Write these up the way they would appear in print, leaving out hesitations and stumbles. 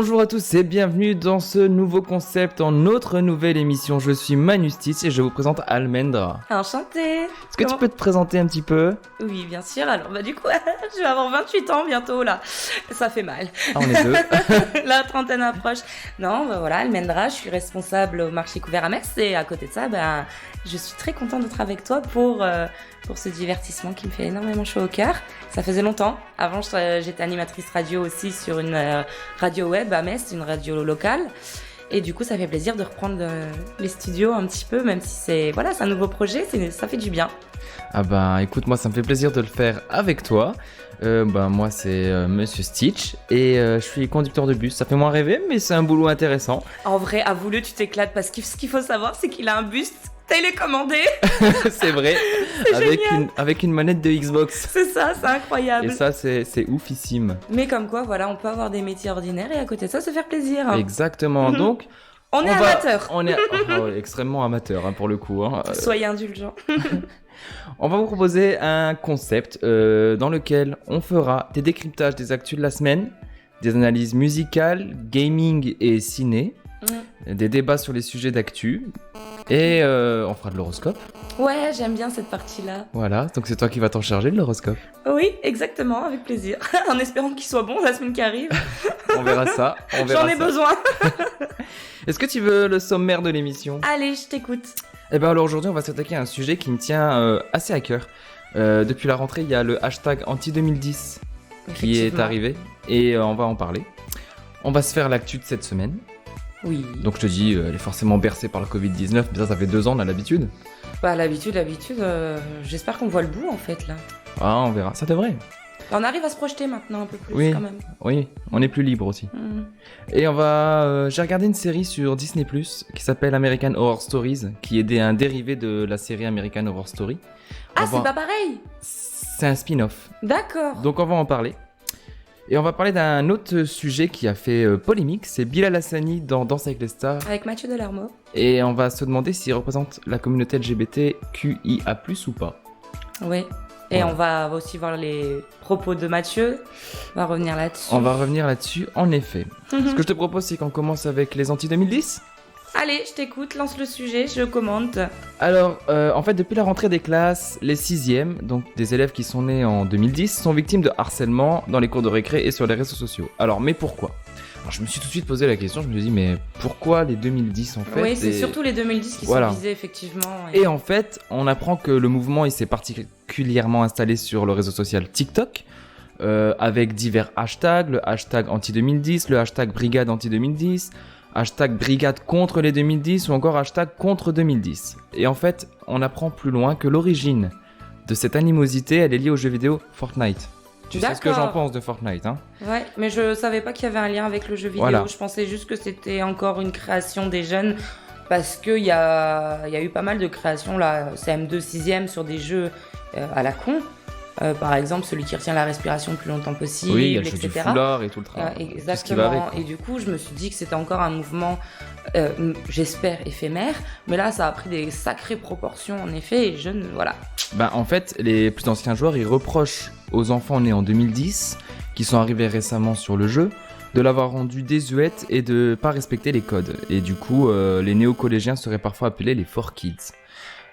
Bonjour à tous et bienvenue dans ce nouveau concept, en notre nouvelle émission. Je suis Manustis et je vous présente Almendra. Enchantée. Est-ce que tu peux te présenter un petit peu ? Oui, bien sûr. Alors, du coup, je vais avoir 28 ans bientôt, là. Ça fait mal. Ah, on est deux. La trentaine approche. Non, voilà, Almendra, je suis responsable au marché couvert à Metz. Et à côté de ça, je suis très contente d'être avec toi pour ce divertissement qui me fait énormément chaud au cœur. Ça faisait longtemps. Avant, j'étais animatrice radio aussi sur une radio web à Metz, une radio locale. Et du coup, ça fait plaisir de reprendre les studios un petit peu, même si c'est un nouveau projet, ça fait du bien. Ah écoute, moi ça me fait plaisir de le faire avec toi. Moi c'est Monsieur Stitch et je suis conducteur de bus. Ça fait moins rêver, mais c'est un boulot intéressant. En vrai, avoue-le, tu t'éclates parce que ce qu'il faut savoir, c'est qu'il a un bus télécommandé. C'est vrai, avec une manette de Xbox. C'est ça, c'est incroyable. Et ça c'est oufissime. Mais comme quoi, voilà, on peut avoir des métiers ordinaires et à côté de ça, se faire plaisir. Exactement, donc... On est amateur. On est extrêmement amateur pour le coup. Soyez indulgents. On va vous proposer un concept dans lequel on fera des décryptages des actus de la semaine, des analyses musicales, gaming et ciné, des débats sur les sujets d'actu et on fera de l'horoscope. Ouais, j'aime bien cette partie-là. Voilà, donc c'est toi qui vas t'en charger de l'horoscope. Oui, exactement, avec plaisir. En espérant qu'il soit bon la semaine qui arrive. On verra ça. J'en ai besoin. Est-ce que tu veux le sommaire de l'émission ? Allez, je t'écoute. Alors aujourd'hui, on va s'attaquer à un sujet qui me tient assez à cœur. Depuis la rentrée, il y a le hashtag anti-2010 qui est arrivé et on va en parler. On va se faire l'actu de cette semaine. Oui. Donc je te dis, elle est forcément bercée par le Covid-19, mais ça fait 2 ans, on a l'habitude. L'habitude, j'espère qu'on voit le bout en fait là. Ah, on verra, ça devrait. On arrive à se projeter maintenant un peu plus quand même. Oui, on est plus libre aussi. Et j'ai regardé une série sur Disney+, qui s'appelle American Horror Stories, qui est un dérivé de la série American Horror Story. C'est pas pareil ? C'est un spin-off. D'accord. Donc on va en parler. Et on va parler d'un autre sujet qui a fait polémique, c'est Bilal Hassani dans Danse avec les stars. Avec Mathieu Delarmeau. Et on va se demander s'il représente la communauté LGBTQIA+, ou pas. Oui. Et on va aussi voir les propos de Mathieu. On va revenir là-dessus. En effet. Ce que je te propose, c'est qu'on commence avec les anti-2010. Allez, je t'écoute, lance le sujet, je commente. Alors, en fait, depuis la rentrée des classes, les 6e, donc des élèves qui sont nés en 2010, sont victimes de harcèlement dans les cours de récré et sur les réseaux sociaux. Alors, mais pourquoi ? Alors, je me suis tout de suite posé la question, je me suis dit, mais pourquoi les 2010 en fait ? Oui, c'est surtout les 2010 qui sont visés, effectivement. Et en fait, on apprend que le mouvement, il s'est particulièrement installé sur le réseau social TikTok, avec divers hashtags, le hashtag anti-2010, le hashtag brigade anti-2010, hashtag brigade contre les 2010 ou encore hashtag contre 2010. Et en fait, on apprend plus loin que l'origine de cette animosité, elle est liée au jeu vidéo Fortnite. Tu sais ce que j'en pense de Fortnite, hein ? Ouais, mais je savais pas qu'il y avait un lien avec le jeu vidéo. Voilà. Je pensais juste que c'était encore une création des jeunes, parce qu'il y a eu pas mal de créations, là, CM2, 6e, sur des jeux à la con. Par exemple, celui qui retient la respiration le plus longtemps possible, oui, il y a le etc. jeu du foulard et tout le travail. Exactement. Tout ce qui va avec, et du coup, je me suis dit que c'était encore un mouvement, j'espère, éphémère. Mais là, ça a pris des sacrées proportions, en effet, et voilà. En fait, les plus anciens joueurs, ils reprochent aux enfants nés en 2010, qui sont arrivés récemment sur le jeu, de l'avoir rendu désuète et de ne pas respecter les codes. Et du coup, les néo-collégiens seraient parfois appelés les 4Kids.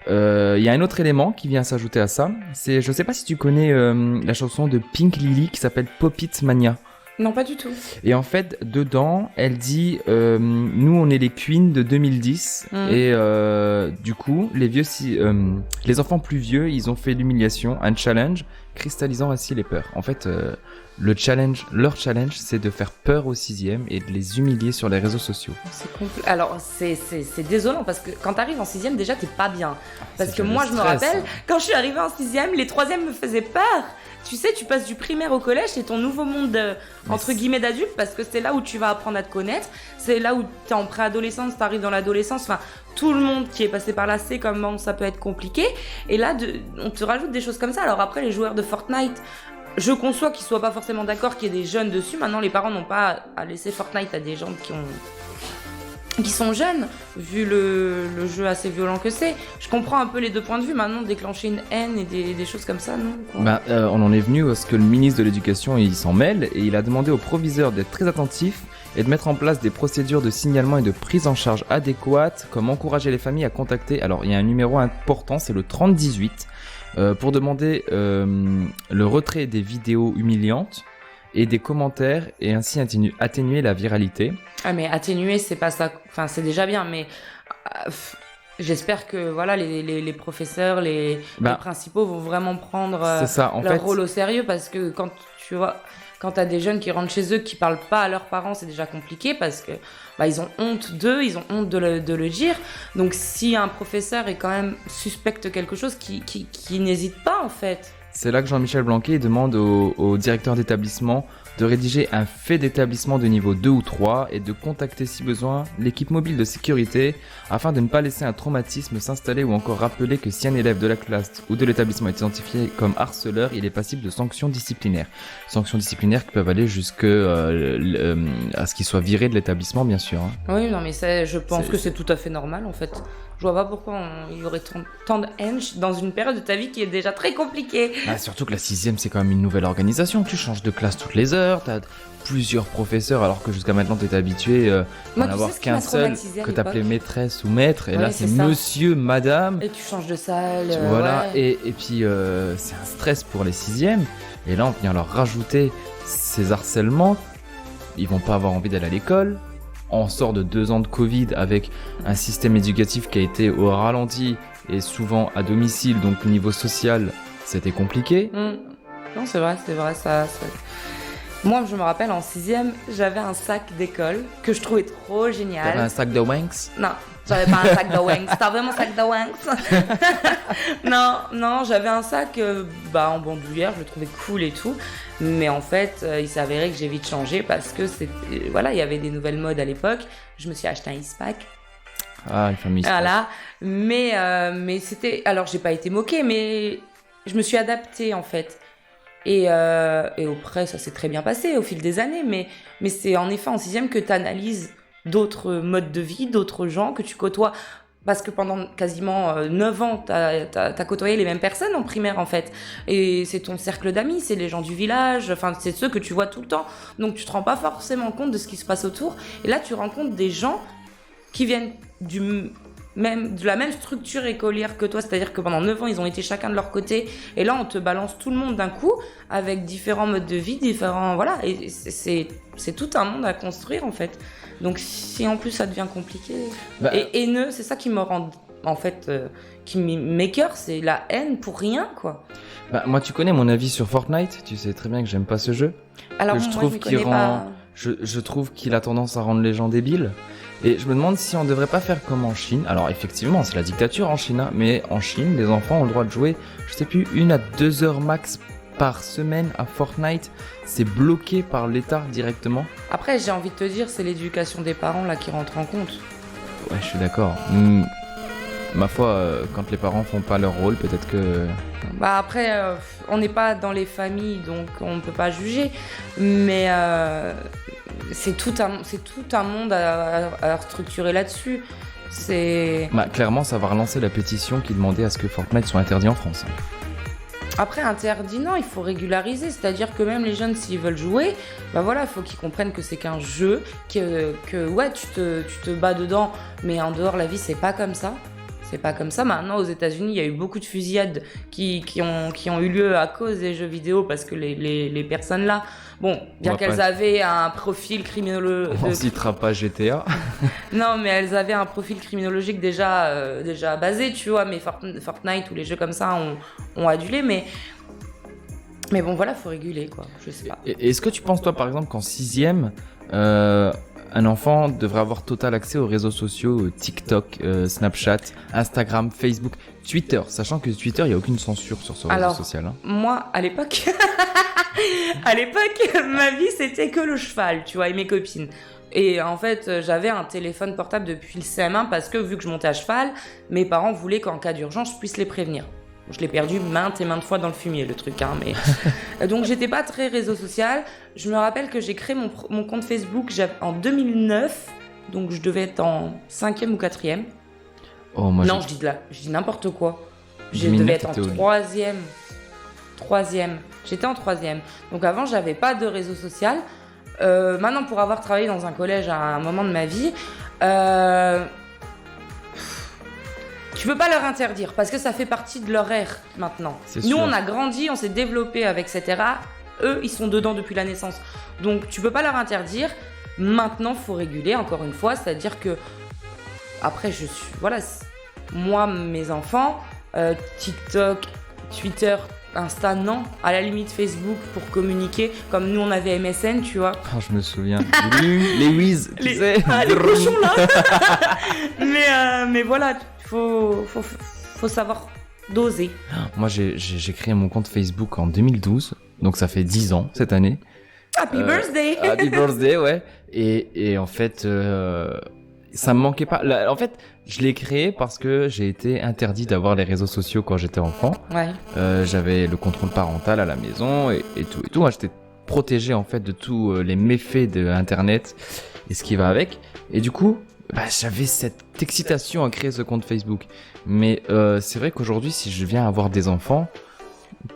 Il y a un autre élément qui vient s'ajouter à ça, c'est, je sais pas si tu connais la chanson de Pink Lily qui s'appelle Pop It Mania. Non, pas du tout. Et en fait, dedans, elle dit nous, on est les queens de 2010 et du coup, les enfants plus vieux, ils ont fait l'humiliation, un challenge, cristallisant ainsi les peurs. En fait, leur challenge, c'est de faire peur aux 6e et de les humilier sur les réseaux sociaux. Alors, c'est désolant parce que quand t'arrives en 6e, déjà, t'es pas bien. Parce que moi, je me rappelle, quand je suis arrivée en 6e, les 3e me faisaient peur. Tu sais, tu passes du primaire au collège, c'est ton nouveau monde entre guillemets d'adulte, parce que c'est là où tu vas apprendre à te connaître, c'est là où t'es en préadolescence, t'arrives dans l'adolescence, enfin, tout le monde qui est passé par là sait comment ça peut être compliqué, et là, on te rajoute des choses comme ça. Alors après, les joueurs de Fortnite, je conçois qu'ils soient pas forcément d'accord qu'il y ait des jeunes dessus. Maintenant, les parents n'ont pas à laisser Fortnite à des gens qui sont jeunes, vu le jeu assez violent que c'est. Je comprends un peu les deux points de vue. Maintenant, déclencher une haine et des choses comme ça, non ? On en est venu à ce que le ministre de l'Éducation il s'en mêle et il a demandé aux proviseurs d'être très attentifs et de mettre en place des procédures de signalement et de prise en charge adéquates, comme encourager les familles à contacter. Alors, il y a un numéro important, c'est le 3018, pour demander le retrait des vidéos humiliantes et des commentaires et ainsi atténuer la viralité. Ah, mais atténuer, c'est pas ça. Enfin, c'est déjà bien, mais j'espère que voilà, les professeurs, les principaux vont vraiment prendre leur rôle au sérieux, parce que quand tu vois, quand t'as des jeunes qui rentrent chez eux, qui parlent pas à leurs parents, c'est déjà compliqué parce que ils ont honte d'eux, ils ont honte de le dire. Donc si un professeur est quand même suspecte quelque chose, qui n'hésite pas en fait. C'est là que Jean-Michel Blanquer demande au directeur d'établissement de rédiger un fait d'établissement de niveau 2 ou 3 et de contacter si besoin l'équipe mobile de sécurité afin de ne pas laisser un traumatisme s'installer, ou encore rappeler que si un élève de la classe ou de l'établissement est identifié comme harceleur, il est passible de sanctions disciplinaires. Sanctions disciplinaires qui peuvent aller jusqu'à ce qu'il soit viré de l'établissement, bien sûr. Oui, non, mais je pense que c'est tout à fait normal en fait. Je vois pas pourquoi il y aurait tant de haine dans une période de ta vie qui est déjà très compliquée. Surtout que la 6e, c'est quand même une nouvelle organisation. Tu changes de classe toutes les heures, t'as plusieurs professeurs, alors que jusqu'à maintenant, t'étais habitué à n'avoir qu'un seul, que t'appelais maîtresse ou maître. Et là, c'est monsieur, madame. Et tu changes de salle. Voilà, et puis c'est un stress pour les 6e. Et là, on vient leur rajouter ces harcèlements. Ils vont pas avoir envie d'aller à l'école. On sort de 2 ans de Covid avec un système éducatif qui a été au ralenti et souvent à domicile, donc au niveau social, c'était compliqué. Non, c'est vrai, ça. Moi, je me rappelle, en 6e, j'avais un sac d'école que je trouvais trop génial. T'avais un sac de Wanks ? Non, j'avais pas un sac de Wanks. T'avais mon sac de Wanks ? Non, j'avais un sac en bandoulière, je le trouvais cool et tout. Mais en fait, il s'avérait que j'ai vite changé parce que il y avait des nouvelles modes à l'époque. Je me suis acheté un Eastpak. Ah, une famille. Voilà, mais c'était. Alors, j'ai pas été moquée, mais je me suis adaptée en fait. Et auprès, ça s'est très bien passé au fil des années. Mais c'est en effet en 6e que tu analyses d'autres modes de vie, d'autres gens que tu côtoies. Parce que pendant quasiment 9 ans, t'as côtoyé les mêmes personnes en primaire, en fait. Et c'est ton cercle d'amis, c'est les gens du village, enfin, c'est ceux que tu vois tout le temps. Donc, tu te rends pas forcément compte de ce qui se passe autour. Et là, tu rencontres des gens qui viennent de la même structure écolière que toi. C'est-à-dire que pendant 9 ans, ils ont été chacun de leur côté. Et là, on te balance tout le monde d'un coup, avec différents modes de vie, différents... Voilà. Et c'est tout un monde à construire, en fait. Donc si en plus ça devient compliqué et haineux, c'est ça qui me rend en fait qui m'écœure, c'est la haine pour rien quoi. Moi tu connais mon avis sur Fortnite, tu sais très bien que j'aime pas ce jeu. Alors que je trouve je trouve qu'il a tendance à rendre les gens débiles. Et je me demande si on devrait pas faire comme en Chine. Alors effectivement, c'est la dictature en Chine, mais en Chine, les enfants ont le droit de jouer, je sais plus, 1 à 2 heures max par semaine à Fortnite. C'est bloqué par l'État directement. Après, j'ai envie de te dire, c'est l'éducation des parents là qui rentre en compte. Ouais, je suis d'accord. Ma foi, quand les parents font pas leur rôle, peut-être que... Après, on n'est pas dans les familles, donc on ne peut pas juger. Mais c'est tout un monde à structurer là-dessus. Clairement, ça va relancer la pétition qui demandait à ce que Fortnite soit interdit en France. Après, interdit, non, il faut régulariser. C'est-à-dire que même les jeunes, s'ils veulent jouer, il faut qu'ils comprennent que c'est qu'un jeu, que ouais, tu te bats dedans, mais en dehors, la vie, c'est pas comme ça. C'est pas comme ça. Maintenant, aux États-Unis, il y a eu beaucoup de fusillades qui ont eu lieu à cause des jeux vidéo parce que les personnes là, bien qu'elles avaient un profil criminologique. On citera pas GTA. Non, mais elles avaient un profil criminologique déjà basé, tu vois. Mais Fortnite ou les jeux comme ça ont adulé, mais voilà, faut réguler quoi. Je sais pas. Est-ce que tu penses toi, par exemple, qu'en 6e, un enfant devrait avoir total accès aux réseaux sociaux, TikTok, Snapchat, Instagram, Facebook, Twitter, sachant que Twitter, il n'y a aucune censure sur ce réseau social. Moi, à l'époque, ma vie, c'était que le cheval, tu vois, et mes copines. Et en fait, j'avais un téléphone portable depuis le CM1 parce que, vu que je montais à cheval, mes parents voulaient qu'en cas d'urgence, je puisse les prévenir. Je l'ai perdu maintes et maintes fois dans le fumier, le truc. Mais... Donc, j'étais pas très réseau social. Je me rappelle que j'ai créé mon compte Facebook en 2009. Donc, je devais être en 5e ou 4e. Non, je dis n'importe quoi. Je devais être en 3e. J'étais en 3e. Donc, avant, j'avais pas de réseau social. Maintenant, pour avoir travaillé dans un collège à un moment de ma vie, tu peux pas leur interdire parce que ça fait partie de leur ère maintenant. Nous, on a grandi, on s'est développé avec cette ère. Eux, ils sont dedans depuis la naissance. Donc, tu peux pas leur interdire. Maintenant, faut réguler, encore une fois. C'est-à-dire que, après, moi, mes enfants, TikTok, Twitter, Insta, non. À la limite, Facebook pour communiquer. Comme nous, on avait MSN, tu vois. Oh, je me souviens. Les whiz, tu sais. Les cochons, là. mais voilà, faut savoir doser. Moi, j'ai créé mon compte Facebook en 2012. Donc, ça fait 10 ans cette année. Happy birthday! Happy birthday, ouais. Et en fait, ça me manquait pas. En fait, je l'ai créé parce que j'ai été interdit d'avoir les réseaux sociaux quand j'étais enfant. Ouais. J'avais le contrôle parental à la maison et tout. Moi, j'étais protégé en fait de tous les méfaits de Internet et ce qui va avec. Et du coup, j'avais cette excitation à créer ce compte Facebook. Mais c'est vrai qu'aujourd'hui, si je viens avoir des enfants,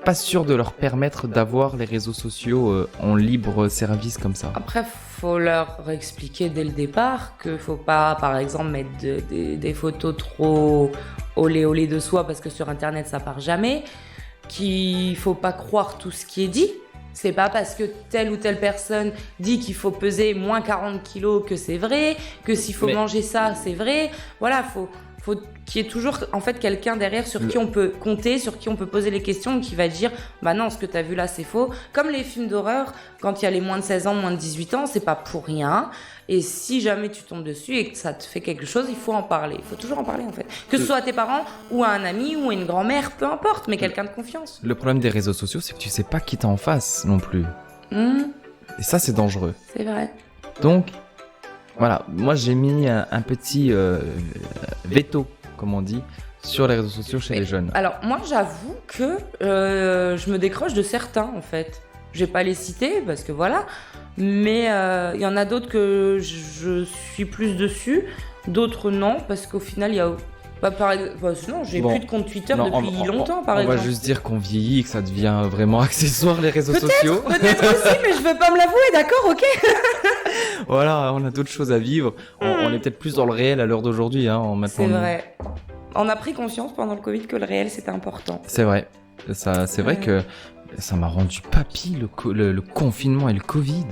pas sûr de leur permettre d'avoir les réseaux sociaux en libre service comme ça. Après, faut leur expliquer dès le départ qu'il faut pas, par exemple, mettre des photos trop olé de soi parce que sur Internet ça part jamais, qu'il faut pas croire tout ce qui est dit. C'est pas parce que telle ou telle personne dit qu'il faut peser moins 40 kilos que c'est vrai, que s'il faut manger ça, c'est vrai. Voilà, faut qu'il y ait toujours en fait quelqu'un derrière sur qui on peut compter, sur qui on peut poser les questions, qui va dire bah non, ce que t'as vu là c'est faux. Comme les films d'horreur, quand il y a les moins de 16 ans, moins de 18 ans, c'est pas pour rien. Et si jamais tu tombes dessus et que ça te fait quelque chose, il faut en parler. Il faut toujours en parler en fait. Que ce soit à tes parents ou à un ami ou à une grand-mère, peu importe, mais quelqu'un de confiance. Le problème des réseaux sociaux, c'est que tu sais pas qui t'es en face non plus. Et ça, c'est dangereux. C'est vrai. Donc, voilà, moi j'ai mis un petit veto, comme on dit, sur les réseaux sociaux chez les jeunes. Alors moi j'avoue que je me décroche de certains en fait. Je vais pas les citer parce que voilà, mais il y en a d'autres que je suis plus dessus, d'autres non parce qu'au final il y a... sinon j'ai plus de compte Twitter depuis longtemps par exemple. On va juste dire qu'on vieillit et que ça devient vraiment accessoire les réseaux sociaux. Peut-être aussi, mais je veux pas me l'avouer, d'accord, ok. Voilà, on a d'autres choses à vivre. On est peut-être plus dans le réel à l'heure d'aujourd'hui. C'est vrai. On a pris conscience pendant le Covid que le réel c'était important. C'est vrai. C'est vrai que ça m'a rendu papy le confinement et le Covid.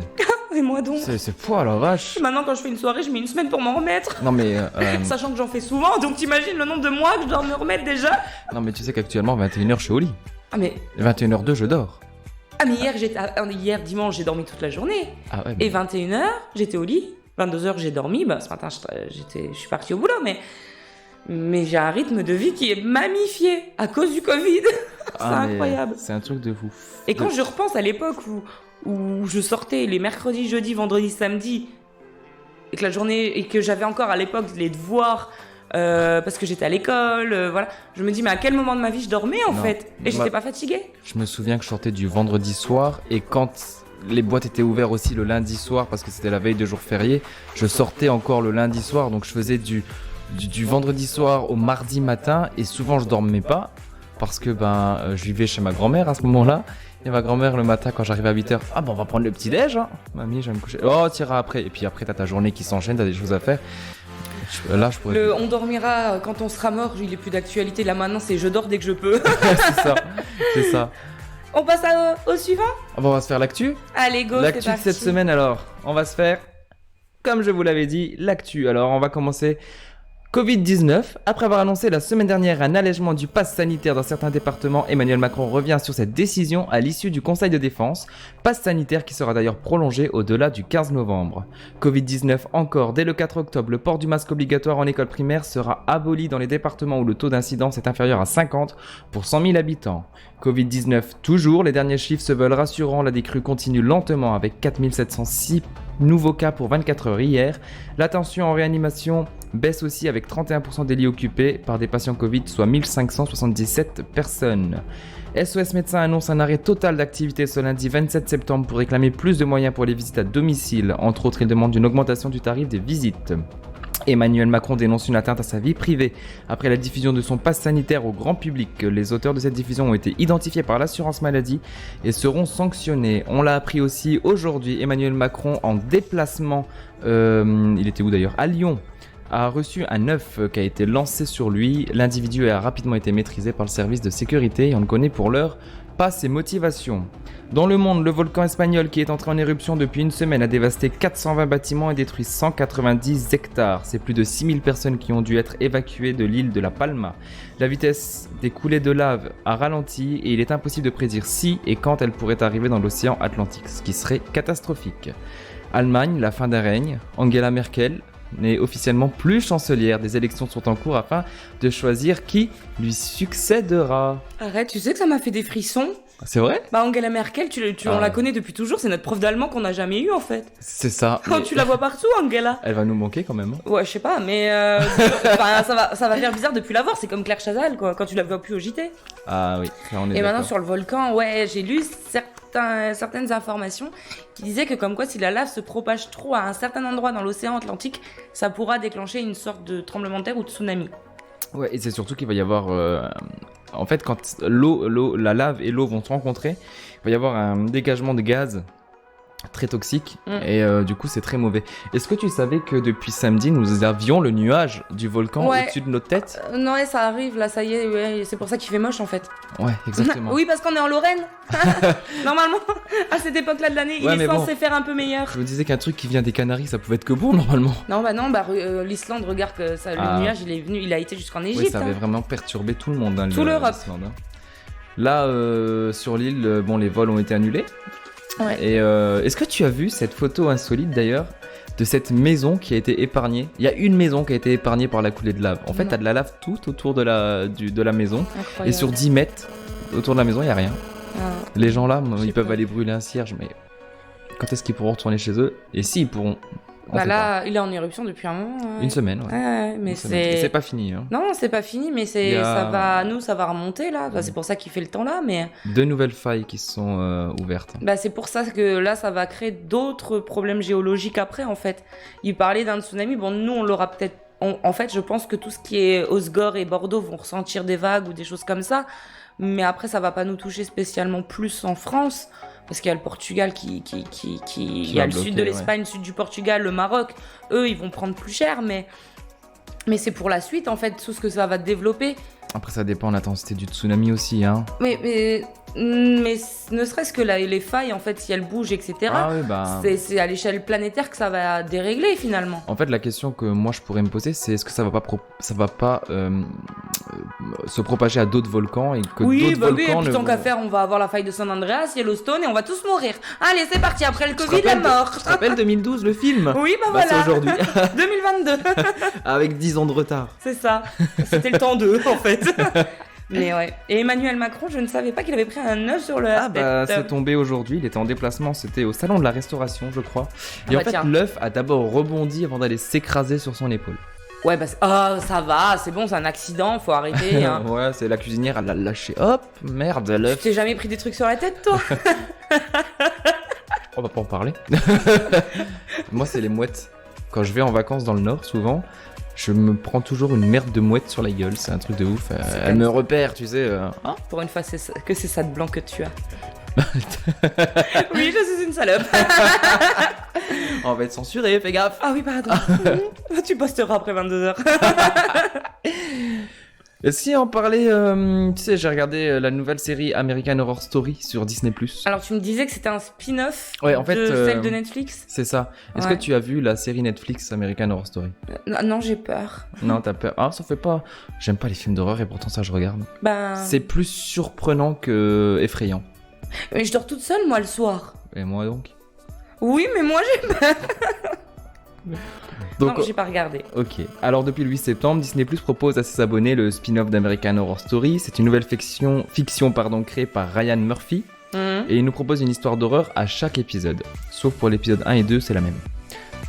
Et moi donc. C'est quoi la vache. Maintenant quand je fais une soirée, je mets une semaine pour m'en remettre. Non mais... Sachant que j'en fais souvent, donc t'imagines le nombre de mois que je dois me remettre déjà. Non mais tu sais qu'actuellement 21h je suis au lit. Ah mais... 21h02 je dors. Ah mais hier dimanche j'ai dormi toute la journée. Ah ouais, Et 21h j'étais au lit. 22h j'ai dormi. Ce matin je suis partie au boulot mais j'ai un rythme de vie qui est mammifié à cause du Covid. C'est incroyable. C'est un truc de fou. Et quand je repense à l'époque où je sortais les mercredis, jeudis, vendredis, samedis, et que la journée, et que j'avais encore à l'époque les devoirs, parce que j'étais à l'école, voilà. Je me dis, mais à quel moment de ma vie je dormais en fait? Et j'étais pas fatiguée. Je me souviens que je sortais du vendredi soir, et quand les boîtes étaient ouvertes aussi le lundi soir, parce que c'était la veille de jour férié, je sortais encore le lundi soir, donc je faisais du vendredi soir au mardi matin, et souvent je dormais pas, parce que je vivais chez ma grand-mère à ce moment-là. Et ma grand-mère, le matin, quand j'arrivais à 8h, on va prendre le petit-déj, hein. Mamie, je vais me coucher. Oh, t'iras après. Et puis après, t'as ta journée qui s'enchaîne, t'as des choses à faire. Là, je pourrais... On dormira quand on sera mort, il est plus d'actualité. Là, maintenant, c'est je dors dès que je peux. c'est ça. On passe au suivant? On va se faire l'actu. Allez, go, l'actu de cette semaine, alors. On va se faire, comme je vous l'avais dit, l'actu. Alors, on va commencer... Covid-19, après avoir annoncé la semaine dernière un allègement du pass sanitaire dans certains départements, Emmanuel Macron revient sur cette décision à l'issue du Conseil de défense, pass sanitaire qui sera d'ailleurs prolongé au-delà du 15 novembre. Covid-19 encore, dès le 4 octobre, le port du masque obligatoire en école primaire sera aboli dans les départements où le taux d'incidence est inférieur à 50 pour 100 000 habitants. Covid-19 toujours, les derniers chiffres se veulent rassurants, la décrue continue lentement avec 4706 nouveaux cas pour 24 heures hier. La tension en réanimation baisse aussi avec 31% des lits occupés par des patients Covid, soit 1577 personnes. SOS Médecins annonce un arrêt total d'activité ce lundi 27 septembre pour réclamer plus de moyens pour les visites à domicile. Entre autres, il demande une augmentation du tarif des visites. Emmanuel Macron dénonce une atteinte à sa vie privée. Après la diffusion de son pass sanitaire au grand public, les auteurs de cette diffusion ont été identifiés par l'assurance maladie et seront sanctionnés. On l'a appris aussi aujourd'hui, Emmanuel Macron en déplacement, il était où d'ailleurs ? À Lyon, a reçu un œuf qui a été lancé sur lui. L'individu a rapidement été maîtrisé par le service de sécurité et on ne connaît pour l'heure pas ses motivations. Dans le monde, le volcan espagnol qui est entré en éruption depuis une semaine a dévasté 420 bâtiments et détruit 190 hectares. C'est plus de 6000 personnes qui ont dû être évacuées de l'île de La Palma. La vitesse des coulées de lave a ralenti et il est impossible de prédire si et quand elle pourrait arriver dans l'océan Atlantique, ce qui serait catastrophique. Allemagne, la fin d'un règne. Angela Merkel n'est officiellement plus chancelière. Des élections sont en cours afin de choisir qui lui succédera. Arrête, tu sais que ça m'a fait des frissons. C'est vrai ? Bah Angela Merkel, on la connaît depuis toujours, c'est notre prof d'allemand qu'on n'a jamais eu en fait. C'est ça. Mais... tu la vois partout, Angela. Elle va nous manquer quand même. Ouais, je sais pas, mais ça va faire bizarre depuis la voir, c'est comme Claire Chazal quoi, quand tu la vois plus au JT. Ah oui, ça on est. Et d'accord. Maintenant sur le volcan, ouais, j'ai lu certaines informations qui disaient que comme quoi si la lave se propage trop à un certain endroit dans l'océan Atlantique, ça pourra déclencher une sorte de tremblement de terre ou de tsunami. Ouais, et c'est surtout qu'il va y avoir... En fait, quand la lave et l'eau vont se rencontrer, il va y avoir un dégagement de gaz très toxique et du coup c'est très mauvais. Est-ce que tu savais que depuis samedi nous avions le nuage du volcan au-dessus de notre tête ? Non, ouais, ça arrive là, ça y est, ouais, c'est pour ça qu'il fait moche en fait. Ouais, exactement. Oui, parce qu'on est en Lorraine. Normalement, à cette époque-là de l'année, il est censé faire un peu meilleur. Je me disais qu'un truc qui vient des Canaries, ça pouvait être que bon normalement. Non, l'Islande, regarde que ça, le nuage, il a été jusqu'en Égypte. Oui, ça avait vraiment perturbé tout le monde. Tout l'Europe. Là, sur l'île, les vols ont été annulés. Ouais. Et est-ce que tu as vu cette photo insolite d'ailleurs de cette maison qui a été épargnée ? Il y a une maison qui a été épargnée par la coulée de lave. En fait, t'as de la lave tout autour de la maison. Incroyable. Et sur 10 mètres autour de la maison, il n'y a rien. Les gens là, ils peuvent aller brûler un cierge, mais quand est-ce qu'ils pourront retourner chez eux ? Et s'ils pourront... là, il est en éruption depuis un moment. Une semaine, ouais. Mais c'est pas fini. Hein. Non, c'est pas fini, mais ça va remonter là. C'est pour ça qu'il fait le temps là, mais... 2 nouvelles failles qui sont ouvertes. C'est pour ça que là, ça va créer d'autres problèmes géologiques après, en fait. Il parlait d'un tsunami. Bon, nous, on l'aura peut-être... En fait, je pense que tout ce qui est Osgore et Bordeaux vont ressentir des vagues ou des choses comme ça. Mais après, ça va pas nous toucher spécialement plus en France. Parce qu'il y a le Portugal il y a le sud de l'Espagne, le sud du Portugal, le Maroc. Eux, ils vont prendre plus cher, mais c'est pour la suite, en fait, tout ce que ça va développer. Après, ça dépend de l'intensité du tsunami aussi, hein. Mais ne serait-ce que les failles, en fait, si elles bougent, etc., c'est à l'échelle planétaire que ça va dérégler, finalement. En fait, la question que moi, je pourrais me poser, c'est est-ce que ça va pas se propager à d'autres volcans et que d'autres volcans... Oui, et puis tant qu'à faire, on va avoir la faille de San Andreas, Yellowstone, et on va tous mourir. Allez, c'est parti, après le Covid, la mort. Tu te rappelles 2012, le film ? Oui, voilà. C'est aujourd'hui. 2022. Avec 10 ans de retard. C'est ça. C'était le temps 2, en fait. Mais ouais. Et Emmanuel Macron, je ne savais pas qu'il avait pris un œuf sur le c'est tombé aujourd'hui, il était en déplacement, c'était au salon de la restauration, je crois. Et en fait, l'œuf a d'abord rebondi avant d'aller s'écraser sur son épaule. Ouais, ça va, c'est bon, c'est un accident, faut arrêter. Hein. Ouais, c'est la cuisinière, elle l'a lâché. Hop, merde, l'œuf. Tu t'es jamais pris des trucs sur la tête, toi? On va pas en parler. Moi, c'est les mouettes. Quand je vais en vacances dans le Nord, souvent, je me prends toujours une merde de mouette sur la gueule. C'est un truc de ouf. Elle me repère, tu sais. Hein, pour une fois, c'est ça de blanc que tu as. Oui, je suis une salope. On va être censuré, fais gaffe. Ah oui, pardon. Tu posteras après 22h. Et si on parlait, tu sais, j'ai regardé la nouvelle série American Horror Story sur Disney+. Alors tu me disais que c'était un spin-off de celle de Netflix. C'est ça. Est-ce que tu as vu la série Netflix American Horror Story? Non, j'ai peur. Non, t'as peur. Ah, ça fait pas... J'aime pas les films d'horreur et pourtant ça je regarde. C'est plus surprenant que effrayant. Mais je dors toute seule, moi, le soir. Et moi donc? Oui, mais moi j'ai peur. Donc, non, j'ai pas regardé. Ok. Alors depuis le 8 septembre, Disney+ propose à ses abonnés le spin-off d'American Horror Story. C'est une nouvelle fiction créée par Ryan Murphy. Et il nous propose une histoire d'horreur à chaque épisode. Sauf pour l'épisode 1 et 2, c'est la même.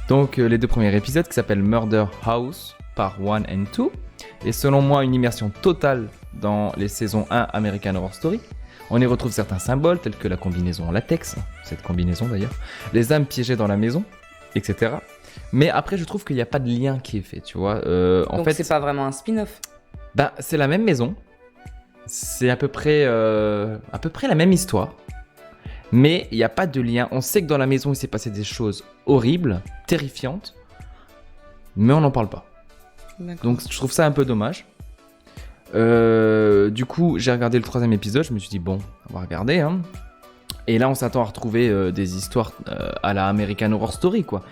Donc les deux premiers épisodes qui s'appellent Murder House, Part 1 and 2. Et selon moi, une immersion totale dans les saisons 1 American Horror Story. On y retrouve certains symboles tels que la combinaison en latex, cette combinaison d'ailleurs, les âmes piégées dans la maison, etc. Mais après, je trouve qu'il n'y a pas de lien qui est fait, tu vois. En Donc fait, c'est pas vraiment un spin-off. bah, c'est la même maison. C'est à peu près la même histoire. Mais il n'y a pas de lien. On sait que dans la maison, il s'est passé des choses horribles, terrifiantes. Mais on n'en parle pas. D'accord. Donc je trouve ça un peu dommage. Du coup, j'ai regardé le 3e épisode. Je me suis dit, bon, on va regarder. Hein. Et là, on s'attend à retrouver des histoires à la American Horror Story, quoi.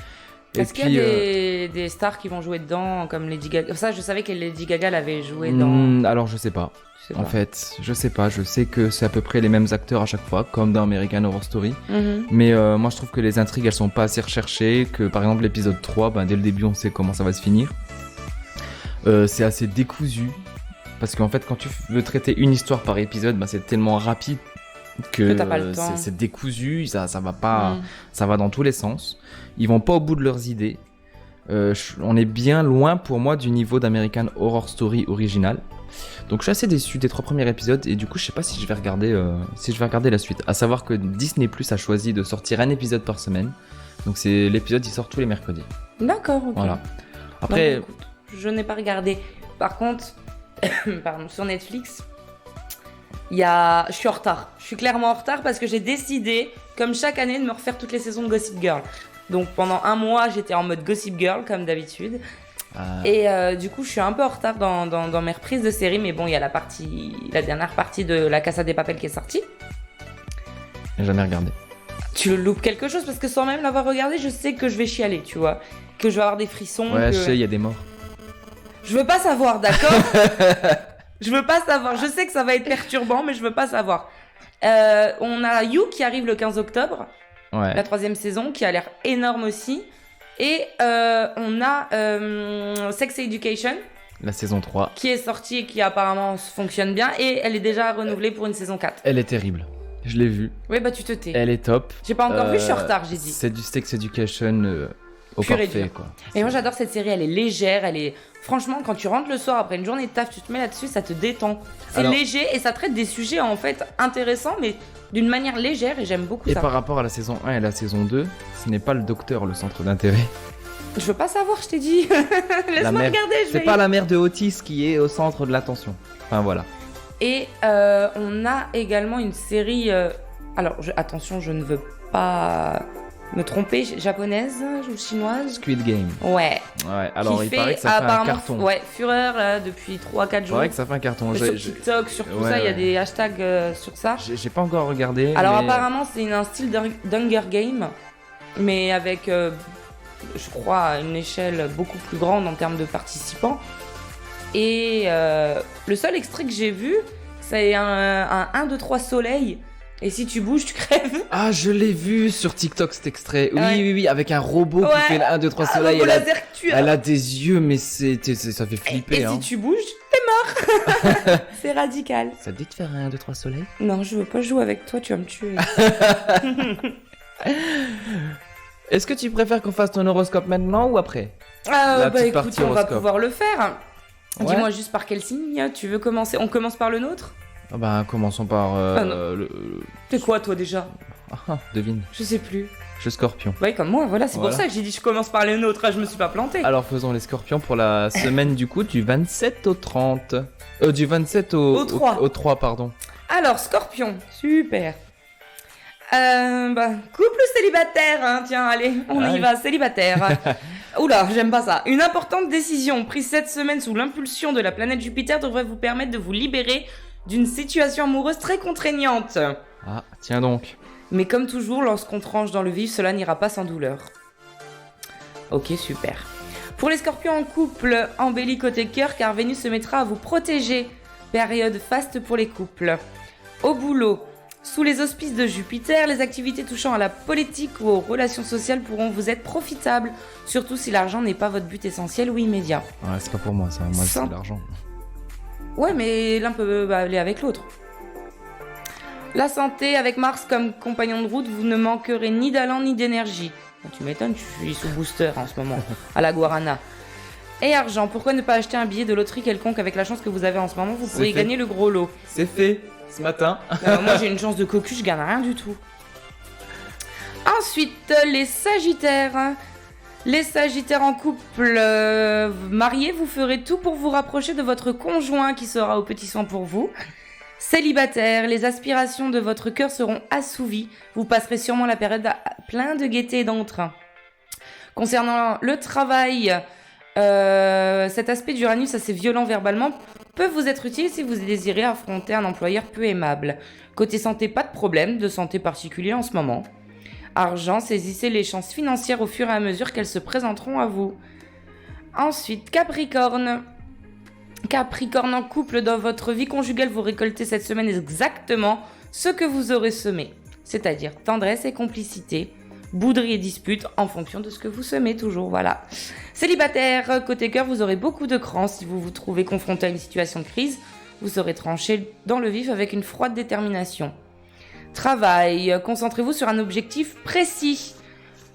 Est-ce qu'il y a des stars qui vont jouer dedans, comme Lady Gaga? Ça, je savais que Lady Gaga l'avait joué dans... Alors, je sais pas. Tu sais En pas. fait, je sais pas. Je sais que c'est à peu près les mêmes acteurs à chaque fois, comme dans American Horror Story. Mhm. Mais moi, je trouve que les intrigues, elles sont pas assez recherchées. Que par exemple, l'épisode 3, ben, dès le début, on sait comment ça va se finir. C'est assez décousu. Parce qu'en fait, quand tu veux traiter une histoire par épisode, ben, c'est tellement rapide que t'as pas le temps. c'est décousu. Ça va pas. Mhm. Ça va dans tous les sens. Ils vont pas au bout de leurs idées. On est bien loin pour moi du niveau d'American Horror Story original. Donc je suis assez déçu des 3 premiers épisodes et du coup je sais pas si je vais regarder la suite. À savoir que Disney Plus a choisi de sortir un épisode par semaine. Donc c'est l'épisode il sort tous les mercredis. D'accord, ok. Voilà. Après, Bon, écoute, je n'ai pas regardé. Par contre, pardon, sur Netflix, je suis en retard. Je suis clairement en retard parce que j'ai décidé, comme chaque année, de me refaire toutes les saisons de Gossip Girl. Donc pendant un mois, j'étais en mode Gossip Girl, comme d'habitude. Et du coup, je suis un peu en retard dans mes reprises de séries. Mais bon, il y a la dernière partie de La Casa de Papel qui est sortie. j'ai jamais regardé. Tu loupes quelque chose parce que sans même l'avoir regardé, je sais que je vais chialer, tu vois. Que je vais avoir des frissons. Ouais, que... je sais, il y a des morts. Je veux pas savoir, d'accord? Je veux pas savoir. Je sais que ça va être perturbant, mais je veux pas savoir. On a You qui arrive le 15 octobre, Ouais. la 3e saison, qui a l'air énorme aussi. Et on a Sex Education, La saison 3. qui est sortie et qui apparemment fonctionne bien. Et elle est déjà renouvelée pour une saison 4. Elle est terrible. Je l'ai vue. Oui, bah tu te tais. Elle est top. J'ai pas encore vu, je suis en retard, j'ai dit. C'est du Sex Education au Pur et parfait, dur. quoi. Et moi j'adore cette série, elle est légère, elle est... Franchement, quand tu rentres le soir après une journée de taf, tu te mets là-dessus, ça te détend. C'est Alors- léger et ça traite des sujets en fait intéressants, mais d'une manière légère et j'aime beaucoup Et ça. par rapport à la saison 1 et la saison 2, ce n'est pas le docteur le centre d'intérêt. Je veux pas savoir, je t'ai dit. La Laisse-moi mère- regarder, je C'est vais... pas la mère de Otis qui est au centre de l'attention. Enfin voilà. Et on a également une série... Alors, attention, je ne veux pas me tromper, japonaise ou chinoise. Squid Game. Ouais. Ouais, alors qui il paraît que ça fait un apparemment, carton. Ouais, fureur là, depuis 3-4 Il jours. paraît que ça fait un carton. Sur TikTok, sur tout Ouais, ça, il y a ouais. des hashtags sur ça. J'ai pas encore regardé. Alors mais- apparemment c'est un style d'Hunger Game, mais avec, je crois, une échelle beaucoup plus grande en termes de participants. Et le seul extrait que j'ai vu, c'est un 1, 2, 3 soleil. Et si tu bouges, tu crèves. Ah, je l'ai vu sur TikTok cet extrait. Oui, Ouais. oui, oui, avec un robot Ouais. qui fait le 1, 2, 3 Ah, soleil. robot Elle a, laser que tu as. elle a des yeux, mais ça fait flipper. Et hein. si tu bouges, t'es mort. C'est radical. Ça te dit de faire un 1, 2, 3 soleil? Non, je veux pas jouer avec toi, tu vas me tuer. Est-ce que tu préfères qu'on fasse ton horoscope maintenant ou après? La Bah petite écoute, partie on va horoscope. pouvoir le faire. Ouais. Dis-moi juste par quel signe tu veux commencer. On commence par le nôtre? Ah bah, commençons par non. T'es quoi toi déjà? devine. Je sais plus. Je scorpion. Ouais, comme moi, voilà, c'est Voilà. pour ça que j'ai dit je commence par le nôtre, je me suis pas plantée. Alors faisons les scorpions pour la semaine du coup du 27 au 30. Du 27 Au 3. Au 3, pardon. Alors, Scorpion, super. Couple célibataire, hein, tiens, allez, on y Ouais. va, célibataire. Oula, j'aime pas ça. Une importante décision prise cette semaine sous l'impulsion de la planète Jupiter devrait vous permettre de vous libérer d'une situation amoureuse très contraignante. Ah, tiens donc. Mais comme toujours, lorsqu'on tranche dans le vif, cela n'ira pas sans douleur. Ok, super. Pour les scorpions en couple, embellis côté cœur car Vénus se mettra à vous protéger. Période faste pour les couples. Au boulot, sous les auspices de Jupiter, les activités touchant à la politique ou aux relations sociales pourront vous être profitables, surtout si l'argent n'est pas votre but essentiel ou immédiat. Ouais, c'est pas pour moi ça. Moi, Sans- c'est l'argent. Ouais, mais l'un peut aller avec l'autre. La santé, avec Mars comme compagnon de route, vous ne manquerez ni d'allant ni d'énergie. Tu m'étonnes, je suis sous booster en ce moment, à la Guarana. Et argent, pourquoi ne pas acheter un billet de loterie quelconque avec la chance que vous avez en ce moment? Vous pourriez fait. gagner le gros lot. C'est fait. Ce matin. Moi j'ai une chance de cocu, je gagne rien du tout. Ensuite, les Sagittaires. Les Sagittaires en couple mariés, vous ferez tout pour vous rapprocher de votre conjoint qui sera au petit soin pour vous. Célibataires, les aspirations de votre cœur seront assouvies. Vous passerez sûrement la période plein de gaieté et d'entrain. Concernant le travail, cet aspect d'Uranus assez violent verbalement peut vous être utile si vous désirez affronter un employeur peu aimable. Côté santé, pas de problème de santé particulier en ce moment. Argent, saisissez les chances financières au fur et à mesure qu'elles se présenteront à vous. Ensuite, Capricorne. Capricorne en couple, dans votre vie conjugale, vous récoltez cette semaine exactement ce que vous aurez semé. C'est-à-dire tendresse et complicité, bouderie et dispute en fonction de ce que vous semez toujours, voilà. Célibataire, côté cœur, vous aurez beaucoup de cran si vous vous trouvez confronté à une situation de crise. Vous saurez trancher dans le vif avec une froide détermination. Travail, concentrez-vous sur un objectif précis.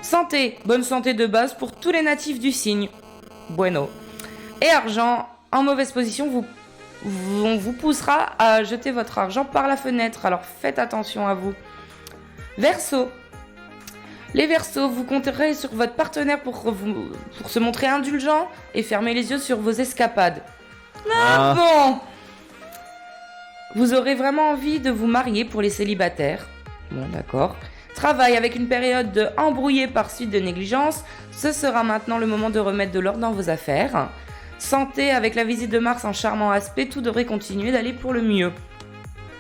Santé, bonne santé de base pour tous les natifs du signe. Bueno. Et argent, en mauvaise position, on vous poussera à jeter votre argent par la fenêtre, alors faites attention à vous. Verseau. Les Verseaux, vous compterez sur votre partenaire pour se montrer indulgent et fermer les yeux sur vos escapades. Ah bon! Vous aurez vraiment envie de vous marier pour les célibataires. Bon, d'accord. Travail, avec une période embrouillée par suite de négligence, ce sera maintenant le moment de remettre de l'ordre dans vos affaires. Santé, avec la visite de Mars en charmant aspect, tout devrait continuer d'aller pour le mieux.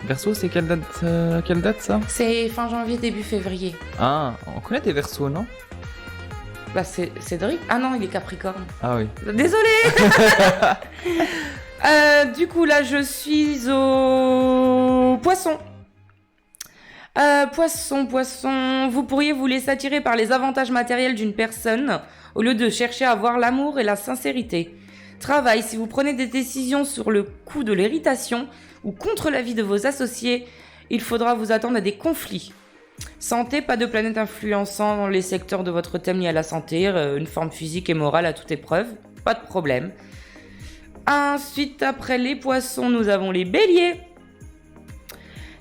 Verseau, c'est quelle date ça? C'est fin janvier, début février. Ah, on connaît des Verseaux, non? Bah c'est Cédric. Ah non, il est Capricorne. Ah oui. Désolée. Du coup, là, je suis au Poisson. Poisson, vous pourriez vous laisser attirer par les avantages matériels d'une personne au lieu de chercher à avoir l'amour et la sincérité. Travail, si vous prenez des décisions sur le coup de l'irritation ou contre l'avis de vos associés, il faudra vous attendre à des conflits. Santé, pas de planète influençant dans les secteurs de votre thème lié à la santé, une forme physique et morale à toute épreuve, pas de problème. Ensuite, après les Poissons, nous avons les Béliers.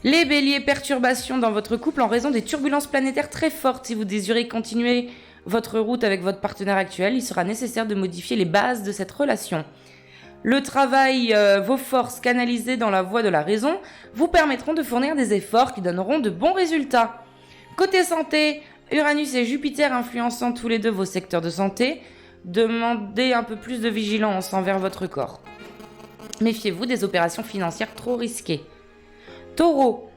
Les Béliers, perturbations dans votre couple en raison des turbulences planétaires très fortes. Si vous désirez continuer votre route avec votre partenaire actuel, il sera nécessaire de modifier les bases de cette relation. Le travail, vos forces canalisées dans la voie de la raison vous permettront de fournir des efforts qui donneront de bons résultats. Côté santé, Uranus et Jupiter influençant tous les deux vos secteurs de santé, demandez un peu plus de vigilance envers votre corps. Méfiez-vous des opérations financières trop risquées. Taureau,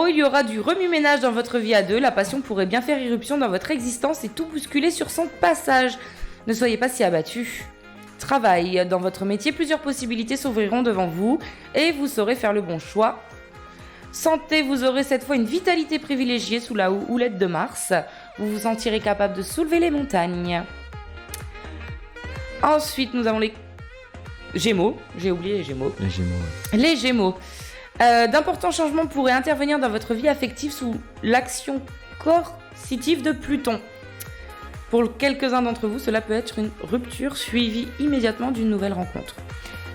il y aura du remue-ménage dans votre vie à deux, la passion pourrait bien faire irruption dans votre existence et tout bousculer sur son passage. Ne soyez pas si abattu. Travail, dans votre métier, plusieurs possibilités s'ouvriront devant vous et vous saurez faire le bon choix. Santé, vous aurez cette fois une vitalité privilégiée sous la houlette de Mars. Vous vous sentirez capable de soulever les montagnes. Ensuite, nous avons les Gémeaux. J'ai oublié les Gémeaux. Les Gémeaux. D'importants changements pourraient intervenir dans votre vie affective sous l'action coercitive de Pluton. Pour quelques-uns d'entre vous, cela peut être une rupture suivie immédiatement d'une nouvelle rencontre.